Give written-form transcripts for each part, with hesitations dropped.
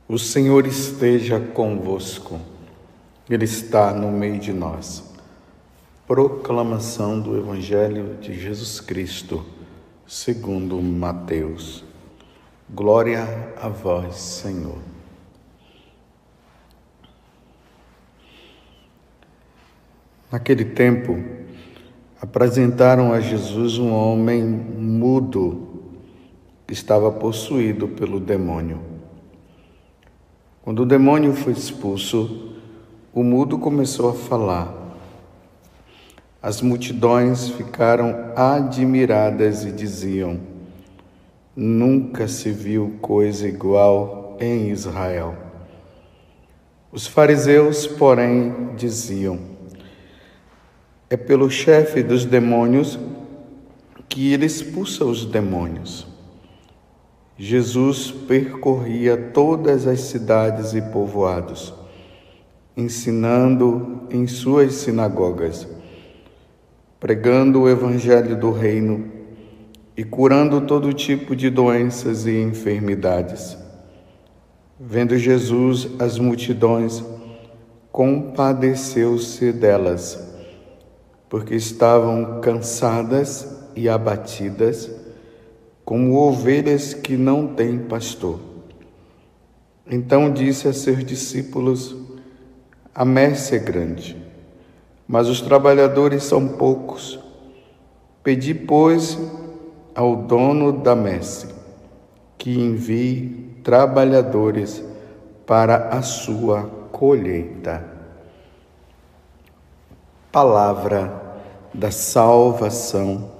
O Senhor esteja convosco, Ele está no meio de nós. Proclamação do Evangelho de Jesus Cristo, segundo Mateus. Glória a vós, Senhor. Naquele tempo, apresentaram a Jesus um homem mudo que estava possuído pelo demônio. Quando o demônio foi expulso, o mudo começou a falar. As multidões ficaram admiradas e diziam: nunca se viu coisa igual em Israel. Os fariseus, porém, diziam: é pelo chefe dos demônios que ele expulsa os demônios. Jesus percorria todas as cidades e povoados, ensinando em suas sinagogas, pregando o evangelho do reino e curando todo tipo de doenças e enfermidades. Vendo Jesus as multidões, compadeceu-se delas, porque estavam cansadas e abatidas, como ovelhas que não têm pastor. Então disse a seus discípulos: a messe é grande, mas os trabalhadores são poucos. Pedi, pois, ao dono da messe que envie trabalhadores para a sua colheita. Palavra da salvação.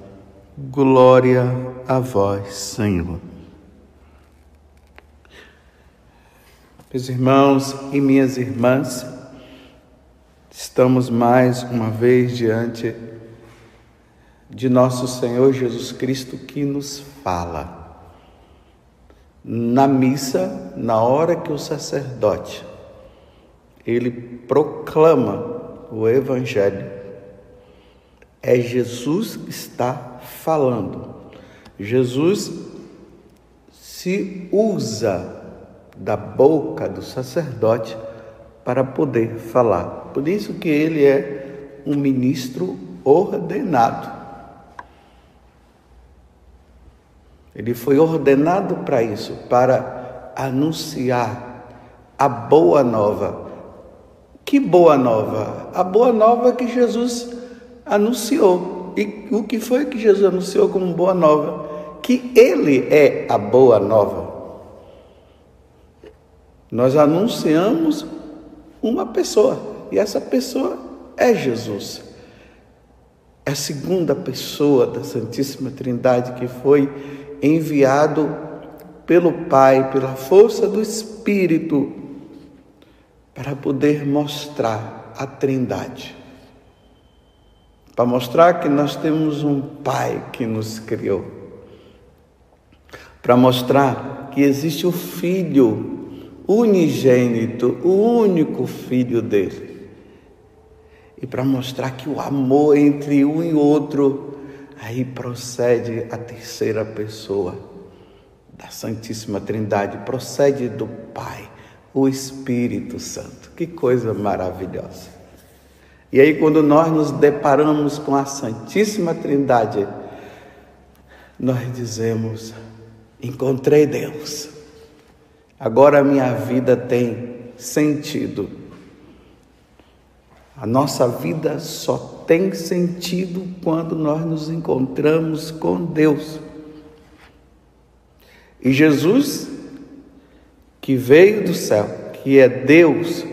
Glória a vós, Senhor. Meus irmãos e minhas irmãs, estamos mais uma vez diante de nosso Senhor Jesus Cristo que nos fala. Na missa, na hora que o sacerdote, ele proclama o Evangelho, é Jesus que está falando. Jesus se usa da boca do sacerdote para poder falar. Por isso que ele é um ministro ordenado. Ele foi ordenado para isso, para anunciar a boa nova. Que boa nova? A boa nova que Jesus anunciou. E o que foi que Jesus anunciou como boa nova? Que Ele é a boa nova. Nós anunciamos uma pessoa, e essa pessoa é Jesus. É a segunda pessoa da Santíssima Trindade que foi enviado pelo Pai, pela força do Espírito, para poder mostrar a Trindade. Para mostrar que nós temos um Pai que nos criou. Para mostrar que existe o Filho unigênito, o único Filho dele. E para mostrar que o amor entre um e outro, aí procede a terceira pessoa da Santíssima Trindade, procede do Pai, o Espírito Santo. Que coisa maravilhosa. E aí, quando nós nos deparamos com a Santíssima Trindade, nós dizemos: encontrei Deus. Agora a minha vida tem sentido. A nossa vida só tem sentido quando nós nos encontramos com Deus. E Jesus, que veio do céu, que é Deus,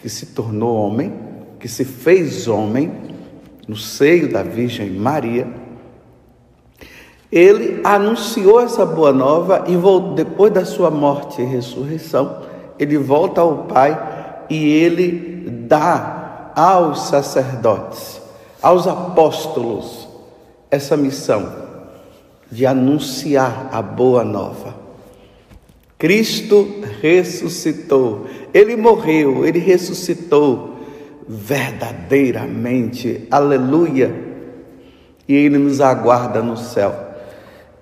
que se tornou homem, que se fez homem no seio da Virgem Maria, ele anunciou essa boa nova e depois da sua morte e ressurreição, ele volta ao Pai e ele dá aos sacerdotes, aos apóstolos, essa missão de anunciar a boa nova. Cristo ressuscitou, ele morreu, ele ressuscitou verdadeiramente, aleluia, e ele nos aguarda no céu,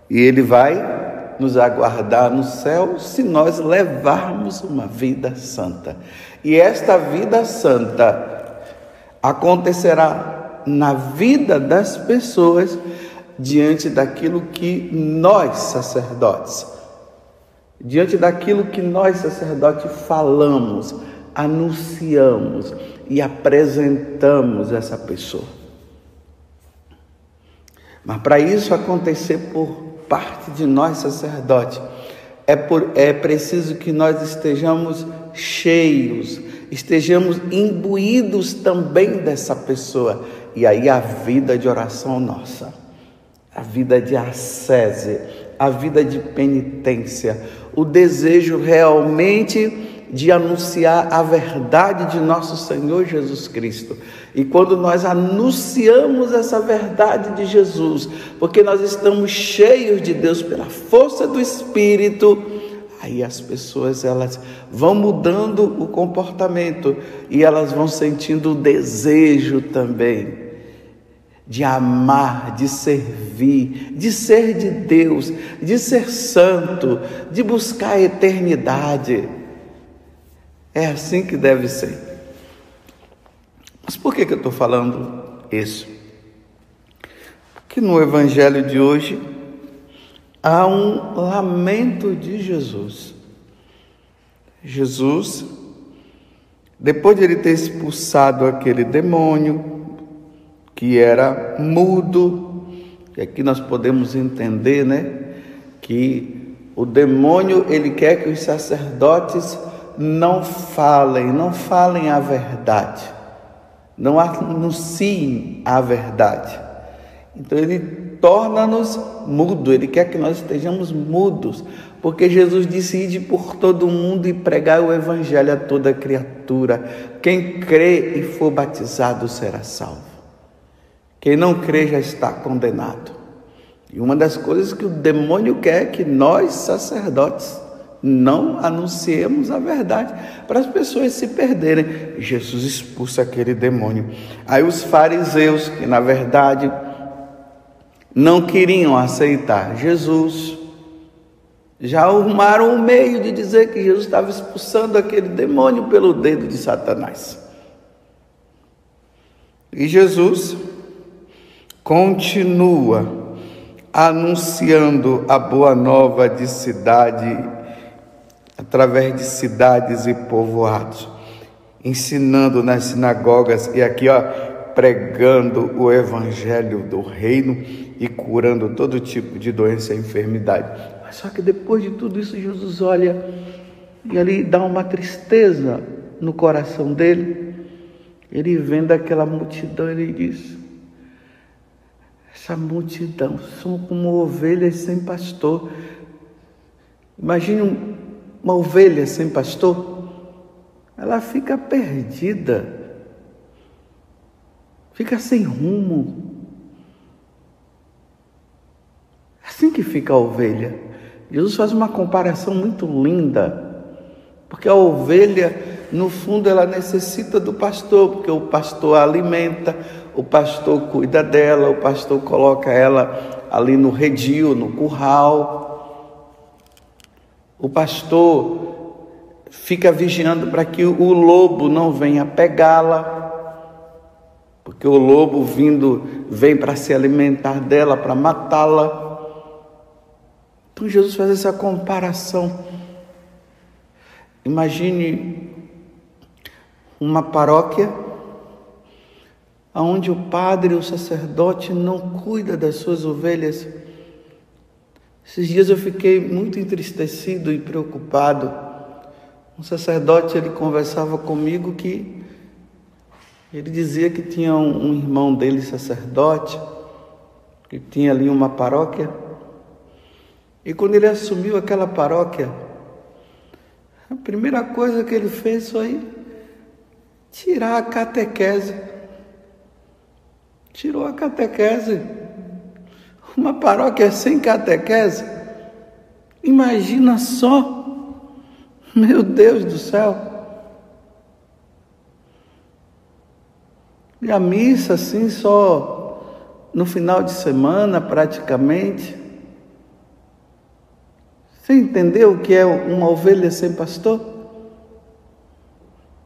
e ele vai nos aguardar no céu se nós levarmos uma vida santa. E esta vida santa acontecerá na vida das pessoas diante daquilo que nós, sacerdotes, falamos, anunciamos e apresentamos essa pessoa. Mas para isso acontecer por parte de nós, sacerdotes, é preciso que nós estejamos cheios, estejamos imbuídos também dessa pessoa. E aí a vida de oração nossa, a vida de ascese, a vida de penitência, o desejo realmente de anunciar a verdade de nosso Senhor Jesus Cristo. E quando nós anunciamos essa verdade de Jesus, porque nós estamos cheios de Deus pela força do Espírito, aí as pessoas elas vão mudando o comportamento e elas vão sentindo o desejo também de amar, de servir, de ser de Deus, de ser santo, de buscar a eternidade. É assim que deve ser. Mas por que eu estou falando isso? Porque no Evangelho de hoje há um lamento de Jesus. Jesus, depois de ele ter expulsado aquele demônio que era mudo, e aqui nós podemos entender, que o demônio, ele quer que os sacerdotes não falem a verdade, não anunciem a verdade. Então ele torna-nos mudos, ele quer que nós estejamos mudos, porque Jesus disse: ide por todo o mundo e pregai o evangelho a toda criatura. Quem crê e for batizado será salvo. Quem não crê já está condenado. E uma das coisas que o demônio quer é que nós, sacerdotes, não anunciemos a verdade para as pessoas se perderem. Jesus expulsa aquele demônio. Aí os fariseus, que na verdade não queriam aceitar Jesus, já arrumaram um meio de dizer que Jesus estava expulsando aquele demônio pelo dedo de Satanás. E Jesus continua anunciando a boa nova de cidade, através de cidades e povoados, ensinando nas sinagogas e aqui, pregando o evangelho do reino e curando todo tipo de doença e enfermidade. Mas só que depois de tudo isso, Jesus olha e ali dá uma tristeza no coração dele. Ele vendo aquela multidão, ele diz: essa multidão são como ovelhas sem pastor. Imagine uma ovelha sem pastor, ela fica perdida, fica sem rumo. Assim que fica a ovelha. Jesus faz uma comparação muito linda, porque a ovelha, no fundo, ela necessita do pastor, porque o pastor a alimenta, o pastor cuida dela, o pastor coloca ela ali no redil, no curral. O pastor fica vigiando para que o lobo não venha pegá-la, porque o lobo vem para se alimentar dela, para matá-la. Então Jesus faz essa comparação. Imagine uma paróquia onde o padre, o sacerdote, não cuida das suas ovelhas. Esses dias eu fiquei muito entristecido e preocupado. Um sacerdote, ele conversava comigo que ele dizia que tinha um irmão dele, sacerdote, que tinha ali uma paróquia. E quando ele assumiu aquela paróquia, a primeira coisa que ele fez foi tirar a catequese. Tirou a catequese. Uma paróquia sem catequese? Imagina só. Meu Deus do céu. E a missa assim só no final de semana praticamente. Você entendeu o que é uma ovelha sem pastor?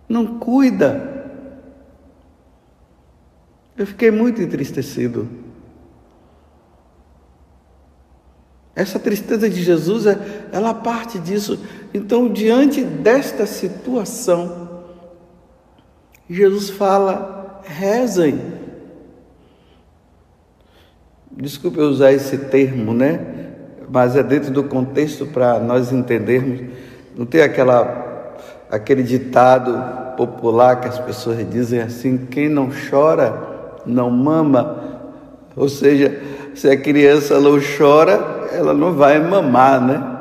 Não cuida. Eu fiquei muito entristecido. Essa tristeza de Jesus, ela parte disso. Então, diante desta situação, Jesus fala: rezem. Desculpe eu usar esse termo, né? Mas é dentro do contexto para nós entendermos. Não tem aquele ditado popular que as pessoas dizem assim: quem não chora, não mama. Ou seja, se a criança não chora, ela não vai mamar, né?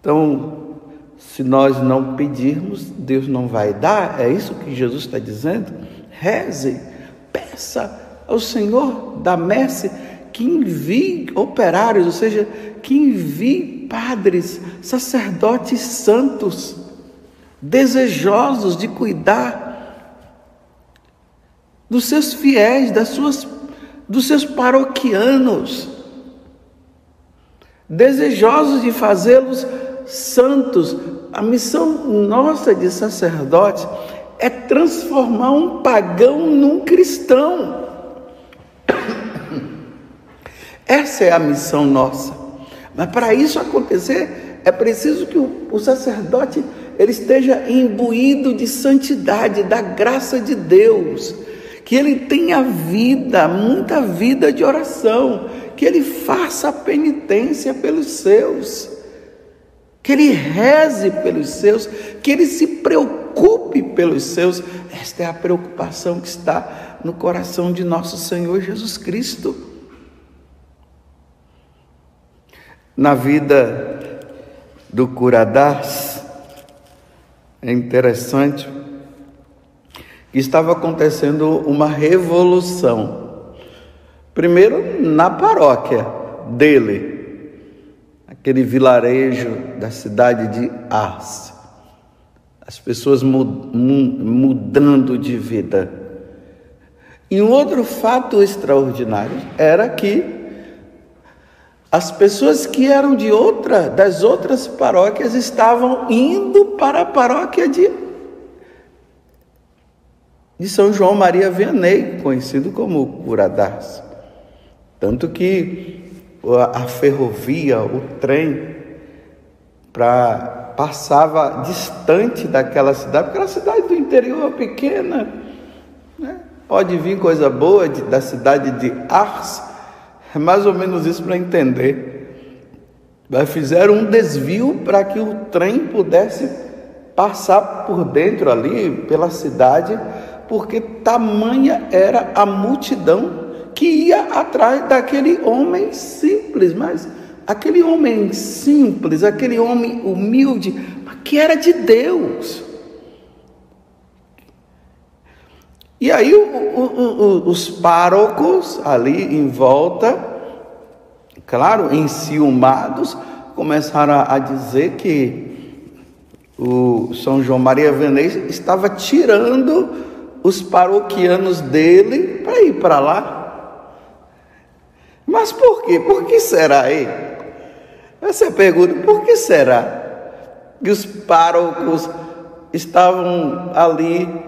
Então, se nós não pedirmos, Deus não vai dar. É isso que Jesus está dizendo. Reze, peça ao Senhor da messe que envie operários, ou seja, que envie padres, sacerdotes santos, desejosos de cuidar dos seus fiéis, dos seus paroquianos, desejosos de fazê-los santos. A missão nossa de sacerdote é transformar um pagão num cristão. Essa é a missão nossa. Mas para isso acontecer, é preciso que o sacerdote ele esteja imbuído de santidade, da graça de Deus, que ele tenha vida, muita vida de oração, que ele faça a penitência pelos seus, que ele reze pelos seus, que ele se preocupe pelos seus. Esta é a preocupação que está no coração de nosso Senhor Jesus Cristo. Na vida do Curadas, é interessante que estava acontecendo uma revolução. Primeiro, na paróquia dele, aquele vilarejo da cidade de Ars. As pessoas mudando de vida. E um outro fato extraordinário era que as pessoas que eram das outras paróquias estavam indo para a paróquia de São João Maria Vianney, conhecido como Curadas. Tanto que a ferrovia, o trem, passava distante daquela cidade, porque era uma cidade do interior pequena, né? Pode vir coisa boa da cidade de Ars. É mais ou menos isso para entender. Mas fizeram um desvio para que o trem pudesse passar por dentro ali, pela cidade, porque tamanha era a multidão que ia atrás daquele homem simples, mas aquele homem simples, aquele homem humilde, que era de Deus. E aí os párocos ali em volta, claro, enciumados, começaram a dizer que o São João Maria Vianney estava tirando os paroquianos dele para ir para lá. Mas por quê? Por que será aí? Essa é a pergunta. Por que será que os párocos estavam ali?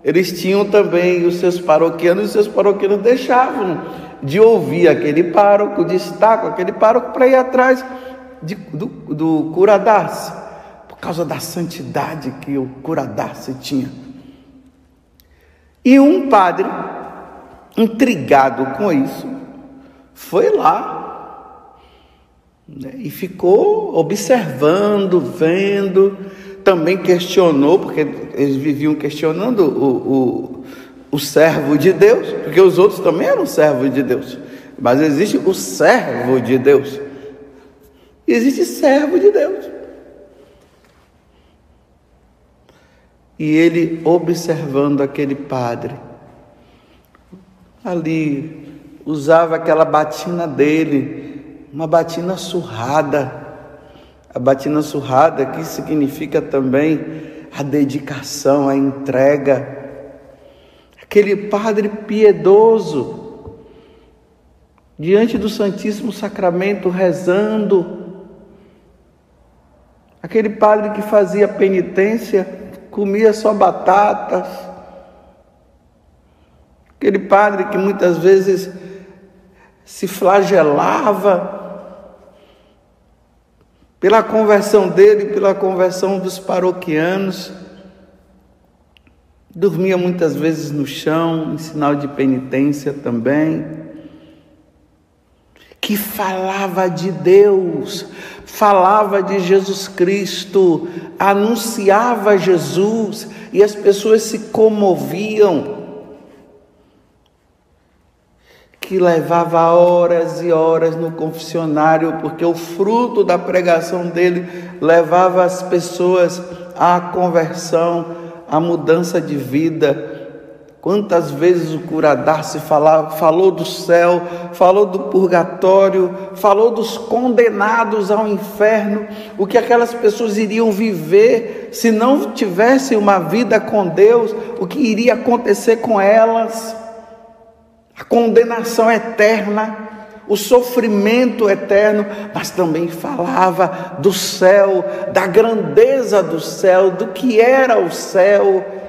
Eles tinham também os seus paroquianos, e os seus paroquianos deixavam de ouvir aquele pároco, de estar com aquele pároco para ir atrás do Curadas, por causa da santidade que o Curadas tinha. E um padre, intrigado com isso, foi lá, né, e ficou observando, vendo. Também questionou, porque eles viviam questionando o servo de Deus, porque os outros também eram servos de Deus, mas existe o servo de Deus, e existe servo de Deus. E ele observando aquele padre, ali, usava aquela batina dele, uma batina surrada. A batina surrada, que significa também a dedicação, a entrega. Aquele padre piedoso, diante do Santíssimo Sacramento, rezando. Aquele padre que fazia penitência, comia só batatas. Aquele padre que muitas vezes se flagelava pela conversão dele, pela conversão dos paroquianos. Dormia muitas vezes no chão, em sinal de penitência também. Que falava de Deus, falava de Jesus Cristo, anunciava Jesus e as pessoas se comoviam. Que levava horas e horas no confessionário, porque o fruto da pregação dele levava as pessoas à conversão, à mudança de vida. Quantas vezes o cura Darcy falou do céu, falou do purgatório, falou dos condenados ao inferno, o que aquelas pessoas iriam viver se não tivessem uma vida com Deus, o que iria acontecer com elas, a condenação eterna, o sofrimento eterno, mas também falava do céu, da grandeza do céu, do que era o céu,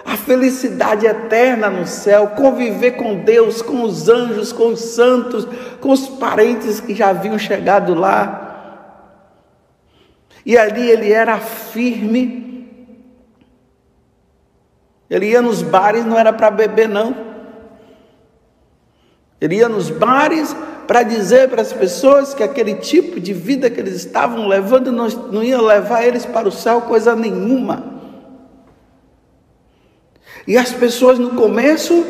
a felicidade eterna no céu, conviver com Deus, com os anjos, com os santos, com os parentes que já haviam chegado lá. E ali ele era firme. Ele ia nos bares, não era para beber não. Ele ia nos bares para dizer para as pessoas que aquele tipo de vida que eles estavam levando não ia levar eles para o céu coisa nenhuma. E as pessoas no começo,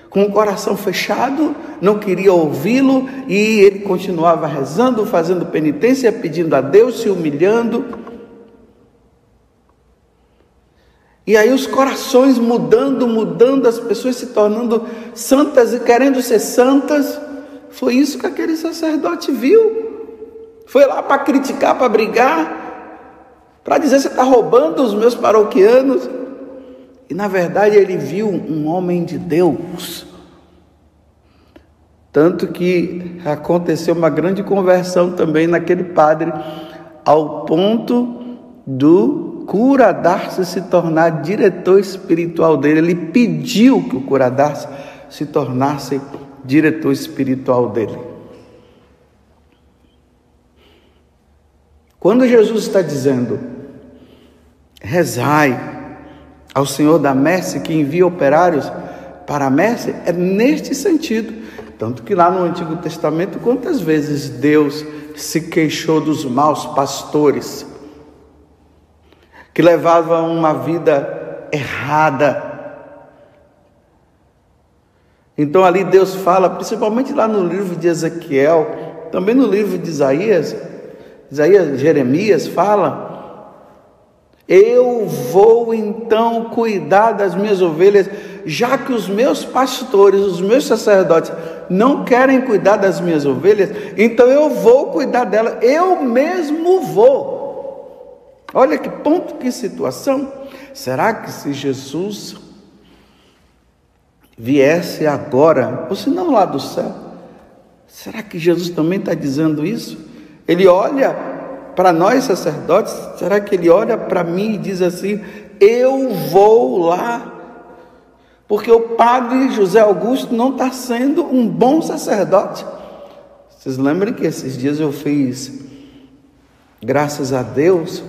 com o coração fechado, não queriam ouvi-lo, e ele continuava rezando, fazendo penitência, pedindo a Deus, se humilhando. E aí os corações mudando, as pessoas se tornando santas e querendo ser santas. Foi isso que aquele sacerdote viu. Foi lá para criticar, para brigar, para dizer: você está roubando os meus paroquianos. E na verdade ele viu um homem de Deus. Tanto que aconteceu uma grande conversão também naquele padre, ao ponto do cura Darcy se tornar diretor espiritual dele. Ele pediu que o cura Darcy se tornasse diretor espiritual dele. Quando Jesus está dizendo: rezai ao Senhor da messe que envia operários para a messe, é neste sentido. Tanto que lá no Antigo Testamento, quantas vezes Deus se queixou dos maus pastores, que levavam uma vida errada. Então ali Deus fala, principalmente lá no livro de Ezequiel, também no livro de Jeremias fala: eu vou então cuidar das minhas ovelhas, já que os meus pastores, os meus sacerdotes não querem cuidar das minhas ovelhas, então eu vou cuidar delas, eu mesmo vou. Olha que ponto, que situação. Será que se Jesus viesse agora, ou se não lá do céu, será que Jesus também está dizendo isso? Ele olha para nós sacerdotes, será que ele olha para mim e diz assim: eu vou lá, porque o padre José Augusto não está sendo um bom sacerdote? Vocês lembram que esses dias eu fiz, graças a Deus,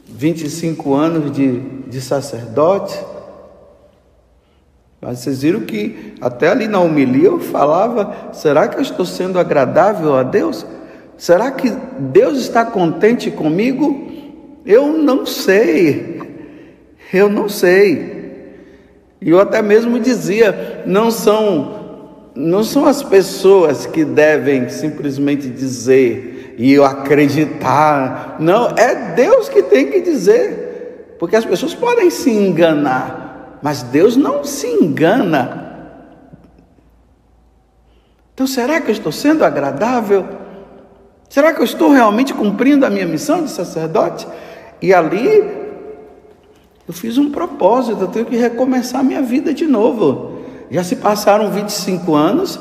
25 anos de sacerdote? Mas vocês viram que até ali na homilia eu falava: será que eu estou sendo agradável a Deus? Será que Deus está contente comigo? Eu não sei. E eu até mesmo dizia: não são as pessoas que devem simplesmente dizer e eu acreditar. Não, é Deus que tem que dizer. Porque as pessoas podem se enganar, mas Deus não se engana. Então, será que eu estou sendo agradável? Será que eu estou realmente cumprindo a minha missão de sacerdote? E ali eu fiz um propósito: eu tenho que recomeçar a minha vida de novo. Já se passaram 25 anos,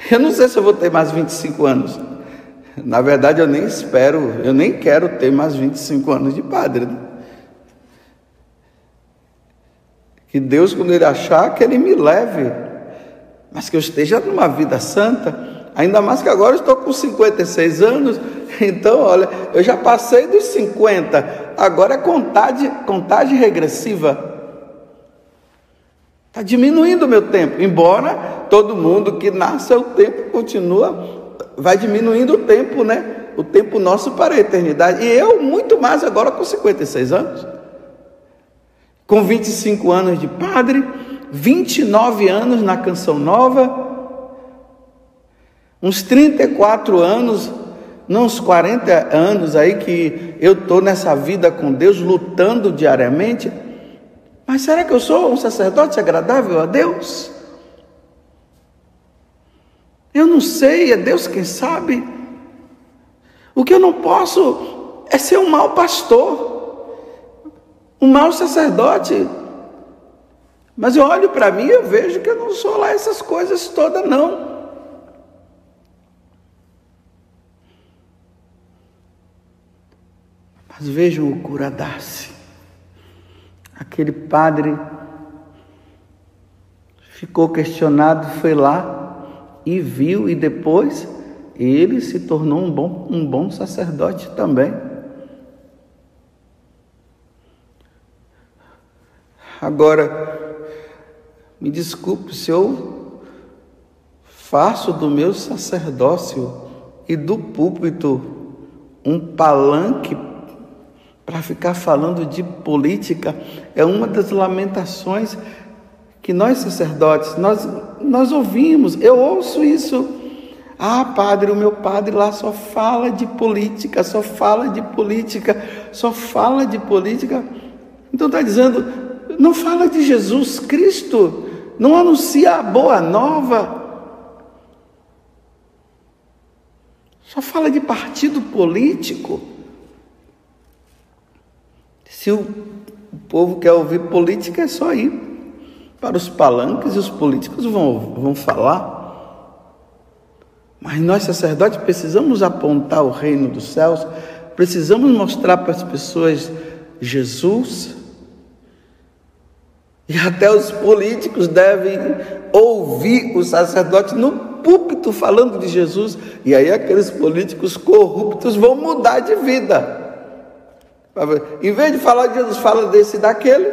Eu não sei se eu vou ter mais 25 anos. Na verdade, eu nem quero ter mais 25 anos de padre. Que Deus, quando Ele achar, que Ele me leve, mas que eu esteja numa vida santa, ainda mais que agora eu estou com 56 anos, então, olha, eu já passei dos 50, agora é contagem regressiva. Está diminuindo o meu tempo, embora todo mundo que nasce, o tempo continua, vai diminuindo o tempo, né? O tempo nosso para a eternidade. E eu, muito mais agora com 56 anos. Com 25 anos de padre, 29 anos na Canção Nova, uns 34 anos, não uns 40 anos aí que eu estou nessa vida com Deus, lutando diariamente. Mas será que eu sou um sacerdote agradável a Deus? Eu não sei, é Deus quem sabe. O que eu não posso é ser um mau pastor, um mau sacerdote. Mas eu olho para mim e eu vejo que eu não sou lá essas coisas todas, não. Mas vejam o cura Darcy. Aquele padre ficou questionado, foi lá e viu, e depois ele se tornou um bom sacerdote também. Agora, me desculpe se eu faço do meu sacerdócio e do púlpito um palanque para ficar falando de política. É uma das lamentações que nós sacerdotes, nós ouvimos. Eu ouço isso. Ah, padre, o meu padre lá só fala de política, só fala de política, só fala de política. Então está dizendo, não fala de Jesus Cristo, não anuncia a boa nova, só fala de partido político. Se o povo quer ouvir política, é só ir para os palanques e os políticos vão falar. Mas nós, sacerdotes, precisamos apontar o reino dos céus, precisamos mostrar para as pessoas Jesus. E até os políticos devem ouvir o sacerdote no púlpito falando de Jesus. E aí aqueles políticos corruptos vão mudar de vida. Em vez de falar de Jesus, fala desse e daquele.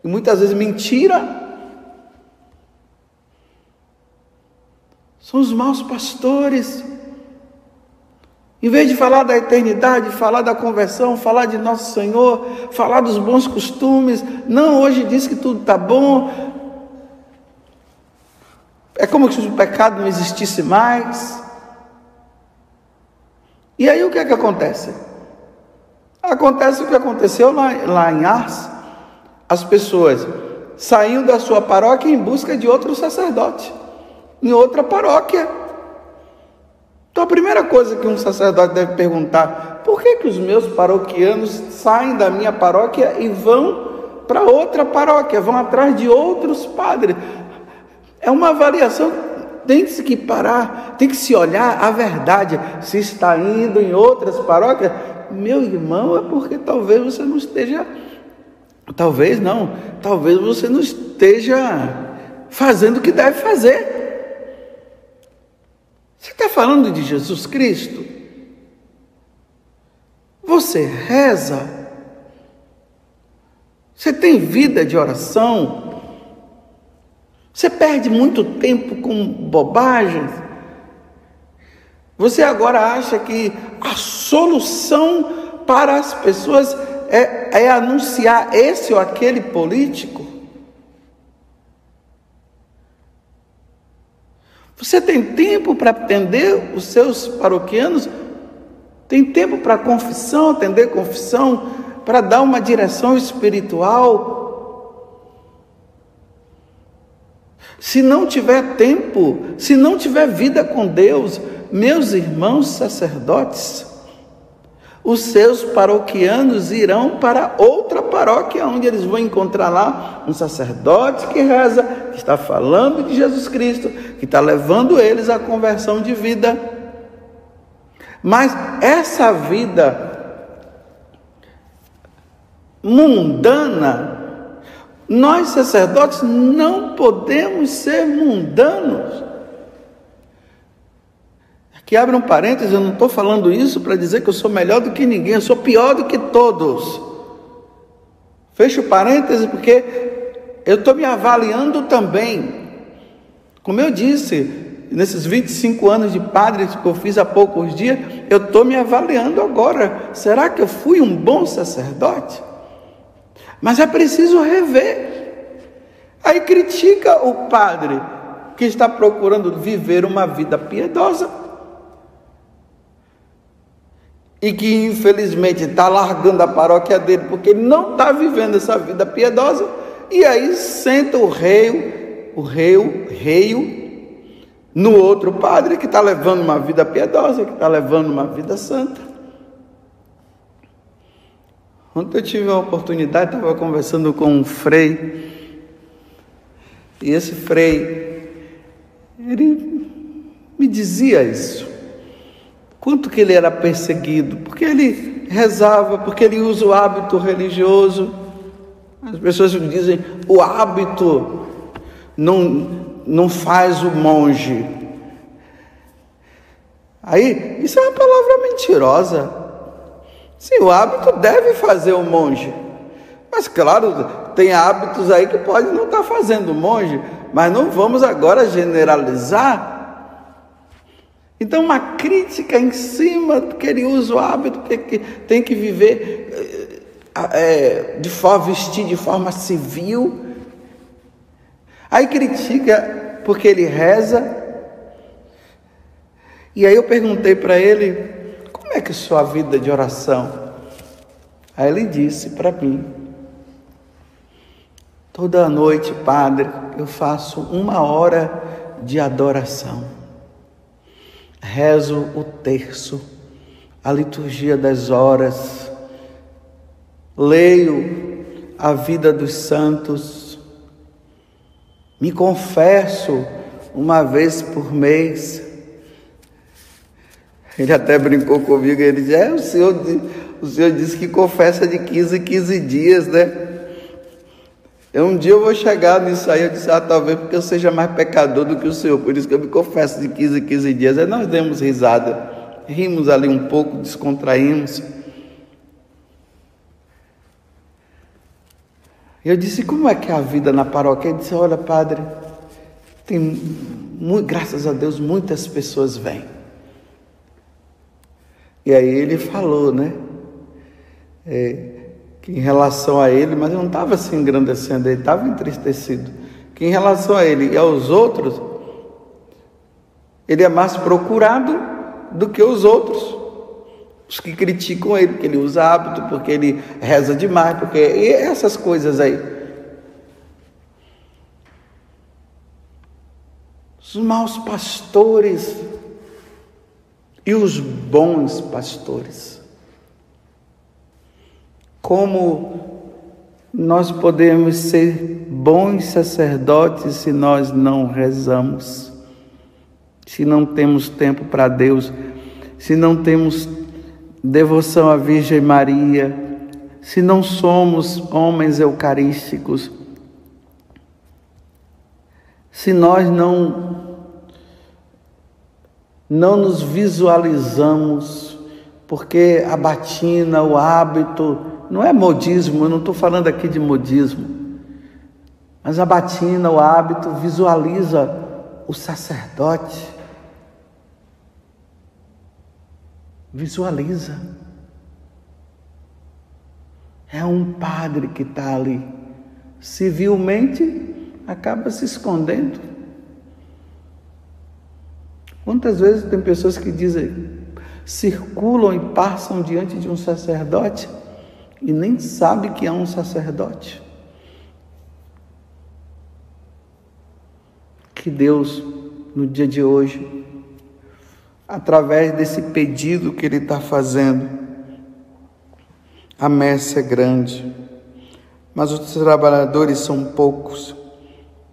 E muitas vezes mentira. São os maus pastores. Em vez de falar da eternidade, falar da conversão, falar de nosso Senhor, falar dos bons costumes. Não, hoje diz que tudo está bom. É como se o pecado não existisse mais. E aí o que é que acontece? Acontece o que aconteceu lá em Ars. As pessoas saíam da sua paróquia em busca de outro sacerdote, em outra paróquia. Então a primeira coisa que um sacerdote deve perguntar: por que os meus paroquianos saem da minha paróquia e vão para outra paróquia, vão atrás de outros padres? É uma avaliação, tem que se parar, tem que se olhar a verdade. Se está indo em outras paróquias, meu irmão, é porque talvez você não esteja, talvez você não esteja fazendo o que deve fazer. Você está falando de Jesus Cristo? Você reza? Você tem vida de oração? Você perde muito tempo com bobagens? Você agora acha que a solução para as pessoas é anunciar esse ou aquele político? Você tem tempo para atender os seus paroquianos? Tem tempo para confissão, atender confissão, para dar uma direção espiritual? Se não tiver tempo, se não tiver vida com Deus, meus irmãos sacerdotes, os seus paroquianos irão para outra paróquia, onde eles vão encontrar lá um sacerdote que reza, que está falando de Jesus Cristo, que está levando eles à conversão de vida. Mas essa vida mundana, nós sacerdotes não podemos ser mundanos. Que abre um parênteses, eu não estou falando isso para dizer que eu sou melhor do que ninguém, eu sou pior do que todos. Fecho parênteses porque eu estou me avaliando também. Como eu disse, nesses 25 anos de padre que eu fiz há poucos dias, eu estou me avaliando agora. Será que eu fui um bom sacerdote? Mas é preciso rever. Aí critica o padre que está procurando viver uma vida piedosa e que infelizmente está largando a paróquia dele porque ele não está vivendo essa vida piedosa, e aí senta o rei no outro padre que está levando uma vida piedosa, que está levando uma vida santa. Ontem eu tive a oportunidade, estava conversando com um frei, e esse frei, ele me dizia isso. Quanto que ele era perseguido, porque ele rezava, porque ele usa o hábito religioso. As pessoas dizem, o hábito não faz o monge. Aí, isso é uma palavra mentirosa. Sim, o hábito deve fazer o monge. Mas claro, tem hábitos aí que pode não estar fazendo o monge, mas não vamos agora generalizar. Então, uma crítica em cima, porque ele usa o hábito, porque tem que viver, vestir de forma civil. Aí critica porque ele reza. E aí eu perguntei para ele, como é que é a sua vida de oração? Aí ele disse para mim, toda noite, padre, eu faço 1 hora de adoração. Rezo o terço, a liturgia das horas, leio a vida dos santos, me confesso 1 vez por mês. Ele até brincou comigo, ele disse, o senhor disse que confessa de 15 em 15 dias, né? Um dia eu vou chegar nisso aí, eu disse, talvez porque eu seja mais pecador do que o senhor, por isso que eu me confesso de 15 em 15 dias. Aí nós demos risada, rimos ali um pouco, descontraímos. Eu disse, como é que é a vida na paróquia? Ele disse, olha padre, graças a Deus muitas pessoas vêm. E aí ele falou, né? Que em relação a ele, mas eu não estava se engrandecendo, ele estava entristecido, que em relação a ele e aos outros, ele é mais procurado do que os outros, os que criticam ele, porque ele usa hábito, porque ele reza demais, porque e essas coisas aí. Os maus pastores e os bons pastores. Como nós podemos ser bons sacerdotes se nós não rezamos, se não temos tempo para Deus, se não temos devoção à Virgem Maria, se não somos homens eucarísticos, se nós não nos visualizamos, porque a batina, o hábito, não é modismo, eu não estou falando aqui de modismo, mas a batina, o hábito, visualiza o sacerdote, visualiza. É um padre que está ali, civilmente acaba se escondendo. Quantas vezes tem pessoas que dizem, circulam e passam diante de um sacerdote e nem sabe que é um sacerdote. Que Deus, no dia de hoje, através desse pedido que Ele está fazendo, A messe é grande, mas os trabalhadores são poucos.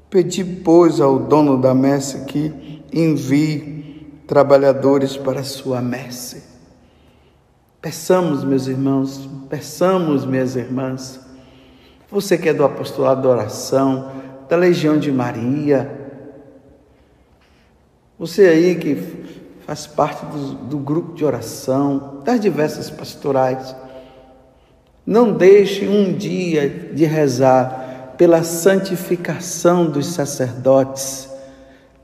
Pedi, pois, ao dono da messe que envie trabalhadores para a sua messe. Peçamos, meus irmãos, peçamos, minhas irmãs, você que é do apostolado da oração, da Legião de Maria, você aí que faz parte do grupo de oração, das diversas pastorais, não deixe um dia de rezar pela santificação dos sacerdotes,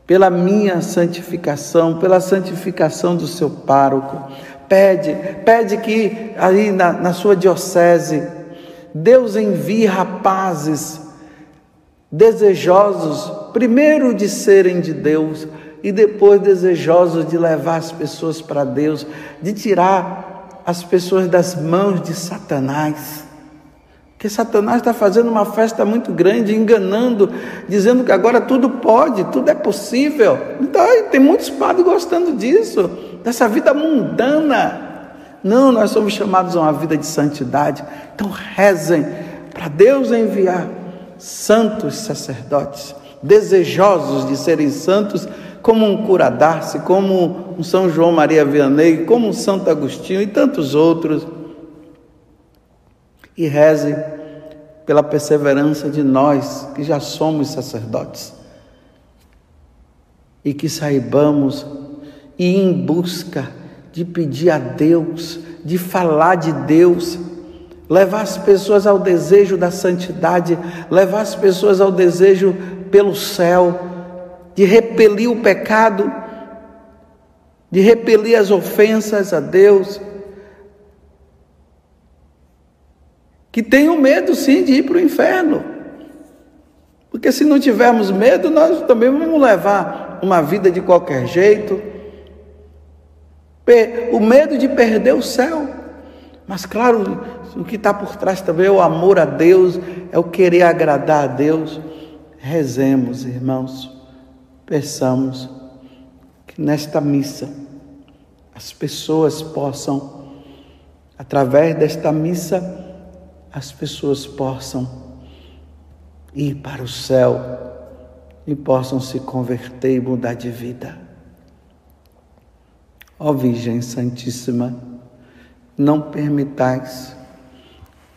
pela minha santificação, pela santificação do seu pároco. Pede que aí na sua diocese, Deus envie rapazes desejosos, primeiro de serem de Deus e depois desejosos de levar as pessoas para Deus, de tirar as pessoas das mãos de Satanás. Porque Satanás está fazendo uma festa muito grande, enganando, dizendo que agora tudo pode, tudo é possível. Então, tem muitos padres gostando disso, dessa vida mundana. Não, nós somos chamados a uma vida de santidade. Então rezem para Deus enviar santos sacerdotes, desejosos de serem santos, como um Cura d'Ars, como um São João Maria Vianney, como um Santo Agostinho e tantos outros. E reze pela perseverança de nós que já somos sacerdotes e que saibamos ir em busca de pedir a Deus, de falar de Deus, levar as pessoas ao desejo da santidade, levar as pessoas ao desejo pelo céu, de repelir o pecado, de repelir as ofensas a Deus, que tenham medo sim de ir para o inferno, porque se não tivermos medo, nós também vamos levar uma vida de qualquer jeito, o medo de perder o céu. Mas claro, o que está por trás também é o amor a Deus, é o querer agradar a Deus. Rezemos, irmãos, peçamos que nesta missa as pessoas possam, através desta missa, as pessoas possam ir para o céu e possam se converter e mudar de vida. Ó Virgem Santíssima, não permitais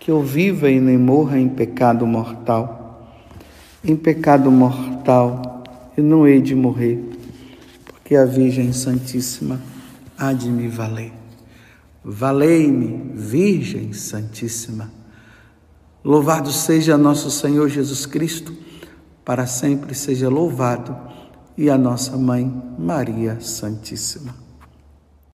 que eu viva e nem morra em pecado mortal. Em pecado mortal eu não hei de morrer, porque a Virgem Santíssima há de me valer. Valei-me, Virgem Santíssima. Louvado seja nosso Senhor Jesus Cristo, para sempre seja louvado, e a nossa Mãe Maria Santíssima.